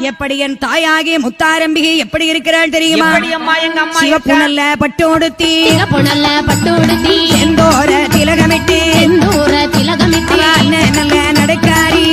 எப்படி என் தாயாகி முத்தாரம்பிகை எப்படி இருக்கிறாள் தெரியுமா? சிவப்பு நல்ல பட்டு உடுத்தி செந்தோர திலகமிட்டு நல்ல நடக்காரி